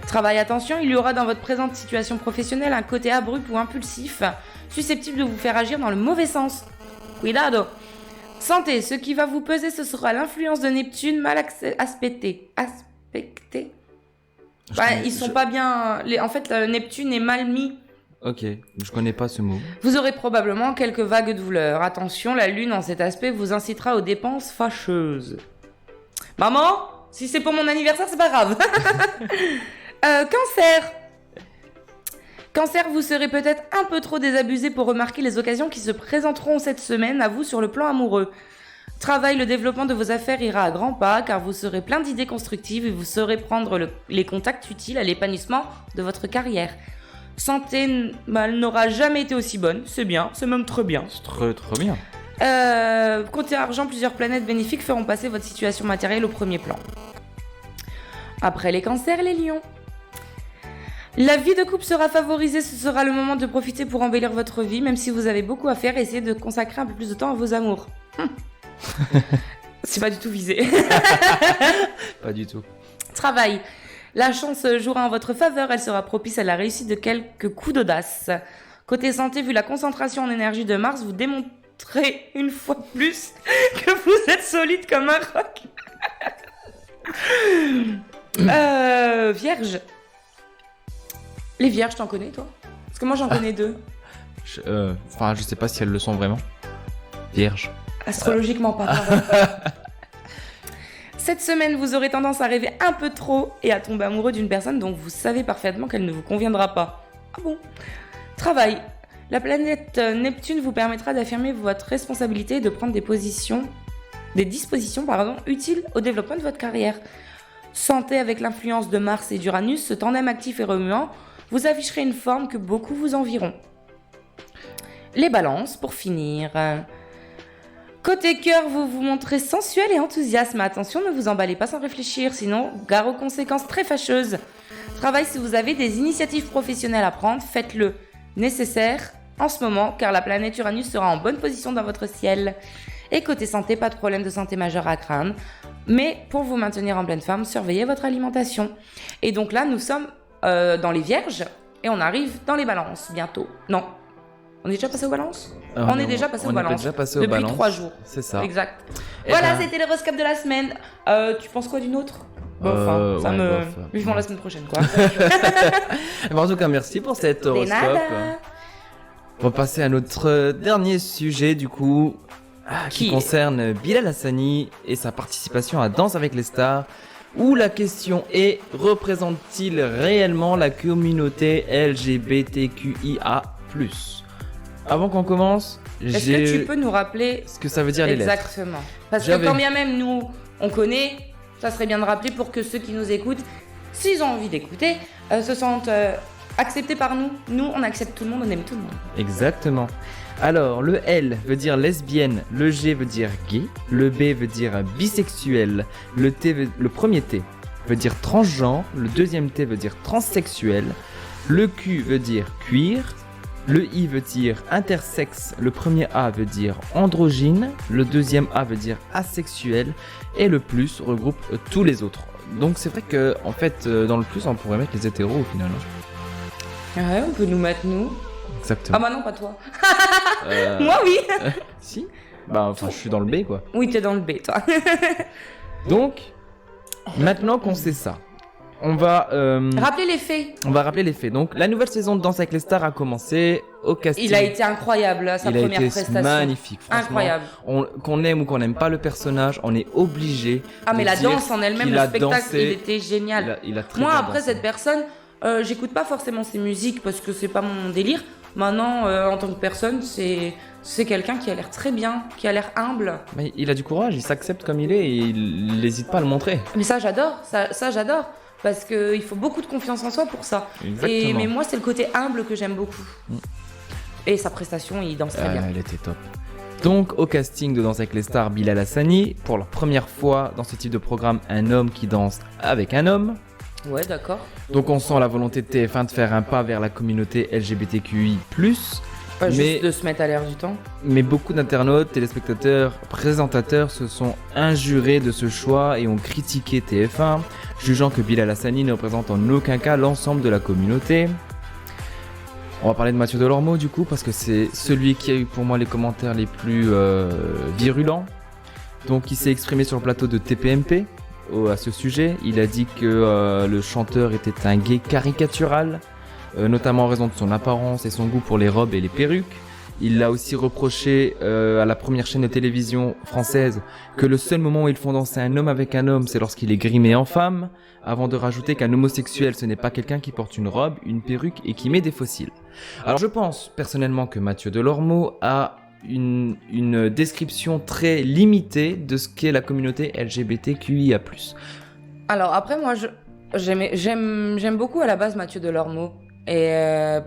Travail, attention, il y aura dans votre présente situation professionnelle un côté abrupt ou impulsif, susceptible de vous faire agir dans le mauvais sens. Cuidado. Santé, ce qui va vous peser, ce sera l'influence de Neptune mal aspectée. Ils sont pas bien... En fait, Neptune est mal mis. Ok, je connais pas ce mot. Vous aurez probablement quelques vagues douleurs. Attention, la lune en cet aspect vous incitera aux dépenses fâcheuses. Maman, si c'est pour mon anniversaire, c'est pas grave. Cancer, vous serez peut-être un peu trop désabusé pour remarquer les occasions qui se présenteront cette semaine à vous sur le plan amoureux. Travail, le développement de vos affaires ira à grands pas car vous serez plein d'idées constructives et vous saurez prendre les contacts utiles à l'épanouissement de votre carrière. Santé, elle n'aura jamais été aussi bonne, c'est bien, c'est même très bien. C'est très bien. Côté argent, plusieurs planètes bénéfiques feront passer votre situation matérielle au premier plan. Après les cancers, les lions. La vie de couple sera favorisée, ce sera le moment de profiter pour embellir votre vie, même si vous avez beaucoup à faire, essayez de consacrer un peu plus de temps à vos amours. C'est pas du tout visé. Pas du tout. Travail. La chance jouera en votre faveur, elle sera propice à la réussite de quelques coups d'audace. Côté santé, vu la concentration en énergie de Mars, vous démontrer une fois de plus que vous êtes solide comme un roc. Vierge. Les vierges, t'en connais, toi? Parce que moi, j'en connais 2. Je sais pas si elles le sont vraiment. Vierge. Astrologiquement parlant. Cette semaine, vous aurez tendance à rêver un peu trop et à tomber amoureux d'une personne dont vous savez parfaitement qu'elle ne vous conviendra pas. Ah bon? Travail. La planète Neptune vous permettra d'affirmer votre responsabilité et de prendre des dispositions utiles au développement de votre carrière. Santé, avec l'influence de Mars et d'Uranus, ce tandem actif et remuant, vous afficherez une forme que beaucoup vous envieront. Les balances, pour finir. Côté cœur, vous vous montrez sensuel et enthousiaste, mais attention, ne vous emballez pas sans réfléchir, sinon, gare aux conséquences très fâcheuses. Travail, si vous avez des initiatives professionnelles à prendre, faites-le nécessaire en ce moment, car la planète Uranus sera en bonne position dans votre ciel. Et côté santé, pas de problème de santé majeur à craindre, mais pour vous maintenir en pleine forme, surveillez votre alimentation. Et donc là, nous sommes dans les vierges, et on arrive dans les balances bientôt. Non. On est déjà passé aux balances? On est déjà passé aux balances. Depuis 3 jours. C'est ça. Exact. Voilà, c'était l'horoscope de la semaine. Tu penses quoi d'une autre? Vivons la semaine prochaine, quoi. En tout cas, merci pour cet horoscope. On va passer à notre dernier sujet, du coup, qui concerne Bilal Hassani et sa participation à Danse avec les stars, où la question est: représente-t-il réellement la communauté LGBTQIA+? Avant qu'on commence, est-ce que tu peux nous rappeler ce que ça veut dire les lettres? Exactement. Parce que quand bien même nous, on connaît, ça serait bien de rappeler pour que ceux qui nous écoutent, s'ils ont envie d'écouter, se sentent acceptés par nous. Nous, on accepte tout le monde, on aime tout le monde. Exactement. Alors, le L veut dire lesbienne, le G veut dire gay, le B veut dire bisexuel, le premier T veut dire transgenre, le deuxième T veut dire transsexuel, le Q veut dire queer, le I veut dire intersexe, le premier A veut dire androgyne, le deuxième A veut dire asexuel, et le plus regroupe tous les autres. Donc c'est vrai que en fait, dans le plus, on pourrait mettre les hétéros au final. Ouais, on peut nous mettre nous. Exactement. Ah bah non, pas toi. Moi oui. Si. Je suis dans le B, quoi. Oui, t'es dans le B, toi. Donc, maintenant qu'on sait ça, on va rappeler les faits. On va rappeler les faits. Donc, la nouvelle saison de Danse avec les stars a commencé au casting. Il a été incroyable, sa première prestation. Il a été magnifique, franchement. Incroyable. Qu'on aime ou qu'on n'aime pas le personnage, on est obligé. Ah, mais la danse en elle-même, le spectacle, il était génial. Il a très Moi, bien après dansé. cette personne, j'écoute pas forcément ses musiques parce que c'est pas mon délire. Maintenant, en tant que personne, c'est quelqu'un qui a l'air très bien, qui a l'air humble. Mais il a du courage, il s'accepte comme il est et il n'hésite pas à le montrer. Mais ça, j'adore. Ça j'adore. Parce qu'il faut beaucoup de confiance en soi pour ça. Exactement. Mais moi, c'est le côté humble que j'aime beaucoup. Et sa prestation, il danse très bien. Elle était top. Donc, au casting de Danse avec les stars, Bilal Hassani, pour la première fois dans ce type de programme, un homme qui danse avec un homme. Ouais, d'accord. Donc, on sent la volonté de TF1 de faire un pas vers la communauté LGBTQI+. Juste de se mettre à l'air du temps. Mais beaucoup d'internautes, téléspectateurs, présentateurs se sont injurés de ce choix et ont critiqué TF1, jugeant que Bilal Hassani ne représente en aucun cas l'ensemble de la communauté. On va parler de Mathieu Delormeau du coup, parce que c'est celui qui a eu pour moi les commentaires les plus virulents. Donc il s'est exprimé sur le plateau de TPMP à ce sujet. Il a dit que le chanteur était un gay caricatural, notamment en raison de son apparence et son goût pour les robes et les perruques. Il l'a aussi reproché à la première chaîne de télévision française que le seul moment où ils font danser un homme avec un homme, c'est lorsqu'il est grimé en femme, avant de rajouter qu'un homosexuel, ce n'est pas quelqu'un qui porte une robe, une perruque et qui met des fossiles. Alors je pense personnellement que Mathieu Delormeau a une description très limitée de ce qu'est la communauté LGBTQIA+. Alors après, moi, j'aime beaucoup à la base Mathieu Delormeau. Et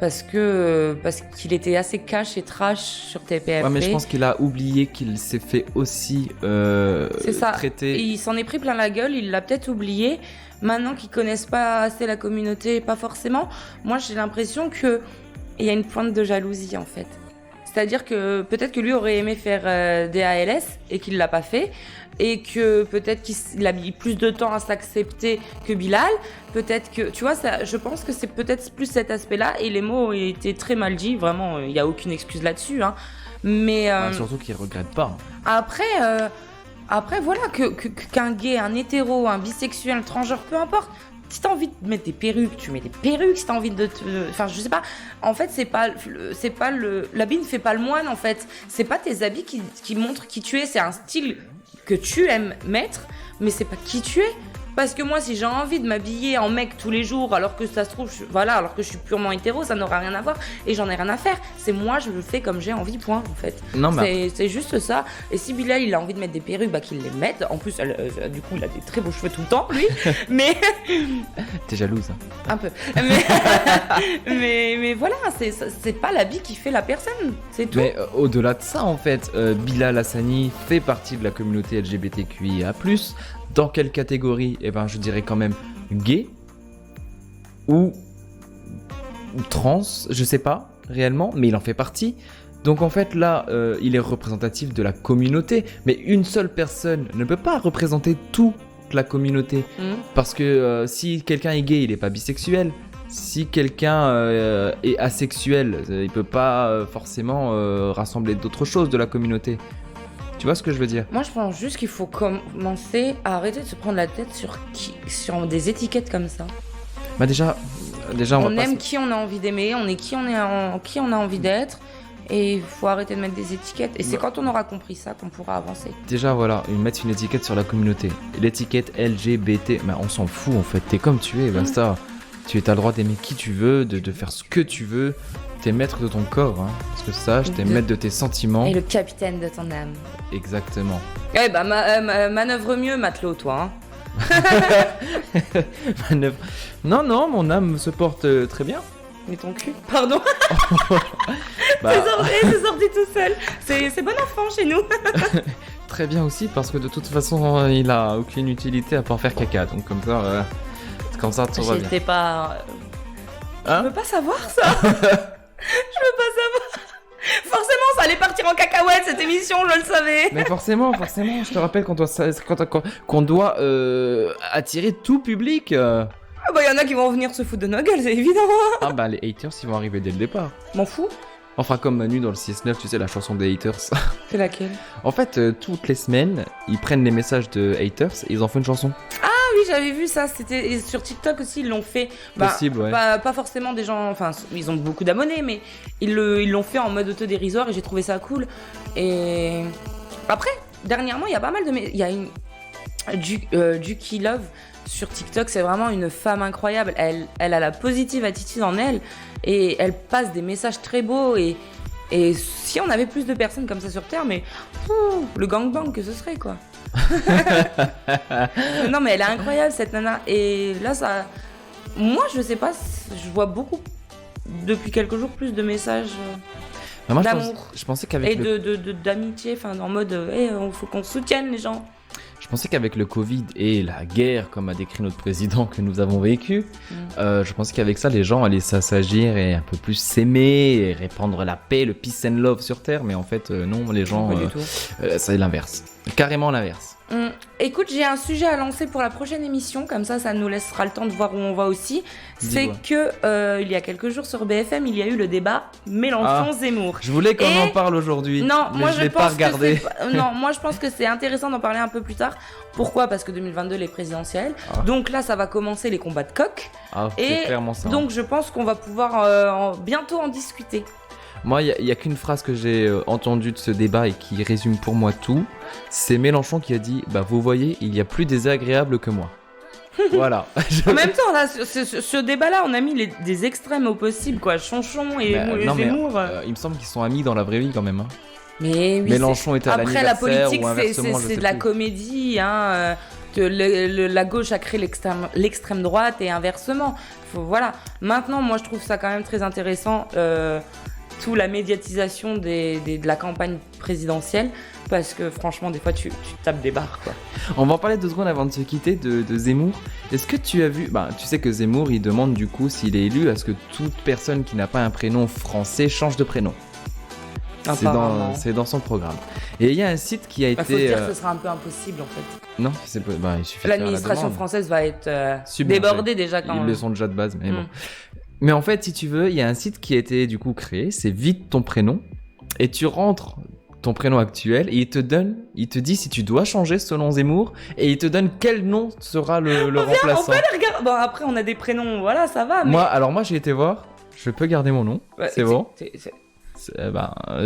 parce qu'il était assez cash et trash sur TPMP. Ouais, mais je pense qu'il a oublié qu'il s'est fait aussi c'est ça. traiter. Et il s'en est pris plein la gueule, il l'a peut-être oublié. Maintenant qu'ils connaissent pas assez la communauté, pas forcément. Moi, j'ai l'impression que il y a une pointe de jalousie en fait. C'est-à-dire que peut-être que lui aurait aimé faire DALS et qu'il l'a pas fait. Et que peut-être qu'il a mis plus de temps à s'accepter que Bilal. Peut-être que, tu vois, je pense que c'est peut-être plus cet aspect-là. Et les mots ont été très mal dits. Vraiment, il n'y a aucune excuse là-dessus. Hein. Mais surtout qu'il regrette pas. Après voilà, qu'un gay, un hétéro, un bisexuel, un transgenre, peu importe. Si t'as envie de mettre des perruques, tu mets des perruques. Si t'as envie de enfin, je sais pas. En fait, l'habit ne fait pas le moine, en fait. C'est pas tes habits qui montrent qui tu es. C'est un style que tu aimes mettre, mais c'est pas qui tu es. Parce que moi, si j'ai envie de m'habiller en mec tous les jours, alors que ça se trouve, alors que je suis purement hétéro, ça n'aura rien à voir et j'en ai rien à faire. C'est moi, je le fais comme j'ai envie, point, en fait. Non, c'est juste ça. Et si Bilal, il a envie de mettre des perruques, bah qu'il les mette. En plus, du coup, il a des très beaux cheveux tout le temps, lui. Mais t'es jalouse. Hein. Un peu. Mais voilà, c'est pas l'habit qui fait la personne, c'est tout. Mais au-delà de ça, en fait, Bilal Hassani fait partie de la communauté LGBTQIA+. Dans quelle catégorie ? Eh ben, je dirais quand même gay ou trans, je sais pas réellement, mais il en fait partie. Donc en fait là, il est représentatif de la communauté, mais une seule personne ne peut pas représenter toute la communauté. Parce que si quelqu'un est gay, il n'est pas bisexuel. Si quelqu'un est asexuel, il peut pas forcément rassembler d'autres choses de la communauté. Tu vois ce que je veux dire ? Moi, je pense juste qu'il faut commencer à arrêter de se prendre la tête sur des étiquettes comme ça. Bah déjà on aime qui on a envie d'aimer, on est qui on a envie d'être, et il faut arrêter de mettre des étiquettes. Et c'est quand on aura compris ça qu'on pourra avancer. Déjà, voilà, mettre une étiquette sur la communauté. L'étiquette LGBT, bah, on s'en fout en fait. T'es comme tu es, basta. Tu as le droit d'aimer qui tu veux, de faire ce que tu veux. T'es maître de ton corps, hein. Parce que sache, t'es maître de tes sentiments. Et le capitaine de ton âme. Exactement. Eh bah, manœuvre mieux, matelot, toi. Hein. Manœuvre. Non, mon âme se porte très bien. Mais ton cul. Pardon. Bah... c'est sorti tout seul. C'est bon enfant chez nous. Très bien aussi, parce que de toute façon, il a aucune utilité à part faire caca. Donc comme ça, tout va bien. J'étais pas... Hein? Je veux pas savoir ça. Je veux pas savoir. Forcément, ça allait partir en cacahuète cette émission, je le savais. Mais forcément, je te rappelle qu'on doit attirer tout public. Ah bah y en a qui vont venir se foutre de nos gueules, c'est évident. Ah bah les haters, ils vont arriver dès le départ. M'en fous. Enfin comme Manu dans le 6-9, tu sais, la chanson des haters. C'est laquelle ? En fait, toutes les semaines, ils prennent les messages de haters et ils en font une chanson. Ah oui, j'avais vu ça, et sur TikTok aussi, ils l'ont fait. Possible, ouais. Pas forcément des gens, enfin, ils ont beaucoup d'abonnés, mais ils l'ont fait en mode autodérisoire et j'ai trouvé ça cool. Et après, dernièrement, il y a pas mal de... Il y a une... Juki Love sur TikTok, c'est vraiment une femme incroyable. Elle a la positive attitude en elle et elle passe des messages très beaux. Et si on avait plus de personnes comme ça sur Terre, mais le gangbang que ce serait, quoi. Non, mais elle est incroyable, cette nana. Et là, ça... Moi, je sais pas, je vois beaucoup, depuis quelques jours, plus de messages d'amour. Je pensais qu'avec d'amitié, enfin, en mode, il faut qu'on soutienne les gens. Je pensais qu'avec le Covid et la guerre, comme a décrit notre président que nous avons vécu, je pensais qu'avec ça, les gens allaient s'assagir et un peu plus s'aimer et répandre la paix, le peace and love sur Terre. Mais en fait, non, les gens, pas du tout. c'est l'inverse. Carrément l'inverse. Écoute, j'ai un sujet à lancer pour la prochaine émission, comme ça nous laissera le temps de voir où on va aussi. C'est que il y a quelques jours sur BFM, il y a eu le débat Mélenchon-Zemmour. Je voulais qu'on en parle aujourd'hui, mais je l'ai pas regardé. Non, moi je pense que c'est intéressant d'en parler un peu plus tard. Pourquoi ? Parce que 2022, les présidentielles. Donc là, ça va commencer les combats de coq. C'est clairement ça. Donc je pense qu'on va pouvoir bientôt en discuter. Moi, il n'y a qu'une phrase que j'ai entendue de ce débat et qui résume pour moi tout. C'est Mélenchon qui a dit « Bah, vous voyez, il y a plus désagréable que moi. » Voilà. En même temps, là, ce débat-là, on a mis des extrêmes au possible, quoi. Chonchon et Zemmour. Il me semble qu'ils sont amis dans la vraie vie, quand même. Hein. Mais oui, Mélenchon était à l'anniversaire. Après, la politique, ou inversement, c'est de la comédie, hein. La gauche a créé l'extrême droite et inversement. Voilà. Maintenant, moi, je trouve ça quand même très intéressant. Toute la médiatisation de la campagne présidentielle, parce que franchement des fois tu tapes des barres, quoi. On va en parler 2 secondes avant de se quitter de Zemmour. Est-ce que tu as vu, tu sais que Zemmour il demande du coup s'il est élu à ce que toute personne qui n'a pas un prénom français change de prénom. C'est dans son programme. Et il y a un site qui a été... Faut se dire que ce sera un peu impossible en fait. Non, il suffit de l'administration française va être débordée déjà quand Ils le sont déjà de base, mais bon. Mais en fait, si tu veux, il y a un site qui a été du coup créé, c'est Vite ton prénom. et tu rentres ton prénom actuel et il te dit si tu dois changer selon Zemmour et il te donne quel nom sera le remplaçant. On peut les regarder. Bon, après, on a des prénoms, voilà, ça va. Mais... Moi, j'ai été voir, je peux garder mon nom, Ouais, c'est bon. c'est-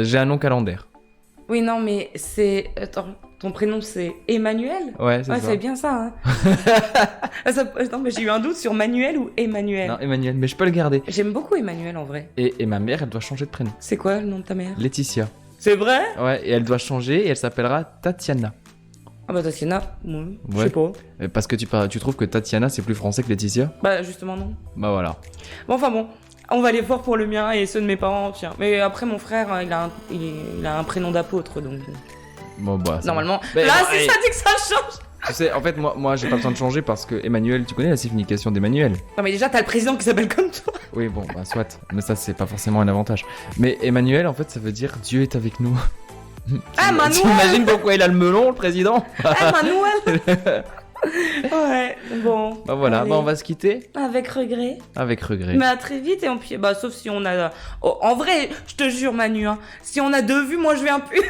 J'ai un nom calendaire. Oui, non, mais c'est. Attends, ton prénom c'est Emmanuel? Ouais, c'est Ouais, ça. c'est bien ça, hein. Attends, mais j'ai eu un doute sur Manuel ou Emmanuel. Non, Emmanuel, mais je peux le garder. J'aime beaucoup Emmanuel en vrai. Et ma mère, elle doit changer de prénom. C'est quoi le nom de ta mère? Laetitia. C'est vrai? Ouais, et elle doit changer et elle s'appellera Tatiana. Ah bah Tatiana, ouais, je Ouais. sais pas. Parce que tu trouves que Tatiana c'est plus français que Laetitia? Bah justement non. Bah voilà. Bon, enfin bon, on va aller voir pour le mien et ceux de mes parents, tiens. Mais après mon frère, il a un prénom d'apôtre, donc Bon bah. ça normalement. va. Mais Là, bon, c'est allez. ça dit que ça change. Tu sais, en fait, moi j'ai pas besoin de changer parce que Emmanuel, tu connais la signification d'Emmanuel? Non mais déjà t'as le président qui s'appelle comme toi. Oui, bon, bah soit. Mais ça, c'est pas forcément un avantage. Mais Emmanuel, en fait, ça veut dire Dieu est avec nous. Ah Manuel. T'imagines pourquoi il a le melon, le président? Ah Manuel. Ouais, bon. Bah voilà, Allez. bah on va se quitter Avec regret. avec regret. Mais à très vite et bah sauf si on a. Oh, en vrai, je te jure Manu, hein, si on a 2 vues, moi je viens plus.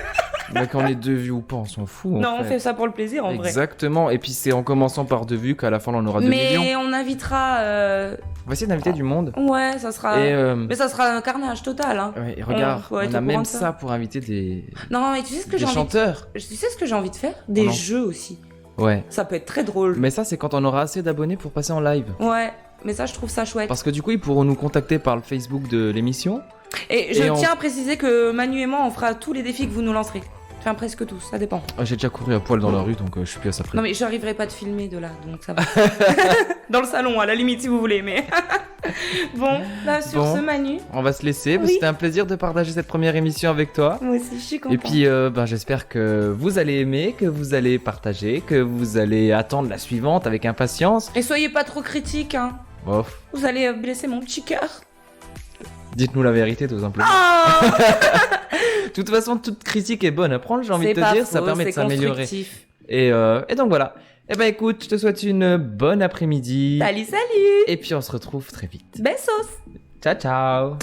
Mais quand les 2 vues ou pas, on s'en fout. En Non, on fait ça pour le plaisir en vrai. Exactement. Et puis c'est en commençant par 2 vues qu'à la fin on aura 2 Mais millions. on invitera. On va essayer d'inviter du monde. Ouais, ça sera. Et Mais ça sera un carnage total, hein. ouais, et regarde, faut être on a au courant même de ça. ça pour inviter des Non, mais tu sais ce que j'ai envie. chanteurs. Tu sais ce que j'ai envie de faire? Des Non. jeux aussi. Ouais. Ça peut être très drôle. Mais ça, c'est quand on aura assez d'abonnés pour passer en live. Ouais, mais ça je trouve ça chouette. Parce que du coup, ils pourront nous contacter par le Facebook de l'émission. Et je et on- tiens à préciser que Manu et moi on fera tous les défis que vous nous lancerez. Enfin presque tous, ça dépend. Ah, j'ai déjà couru à poil dans la rue, donc je suis plus à ça près. Non mais j'arriverai pas de filmer de là, donc ça va. Dans le salon, à la limite si vous voulez, mais... Bon, là sur Bon. ce Manu, On va se laisser. Oui. C'était un plaisir de partager cette première émission avec toi. moi aussi je suis contente. Et puis, j'espère que vous allez aimer, que vous allez partager, que vous allez attendre la suivante avec impatience. Et soyez pas trop critiques, hein. Bof. Vous allez blesser mon petit cœur. Dites-nous la vérité, tout simplement. Oh De toute façon, toute critique est bonne à prendre, j'ai envie de C'est te pas dire, ça faux, permet de c'est s'améliorer. constructif. Et donc voilà. Eh ben écoute, je te souhaite une bonne après-midi. Salut, salut. Et puis on se retrouve très vite. Bessos. Ciao ciao.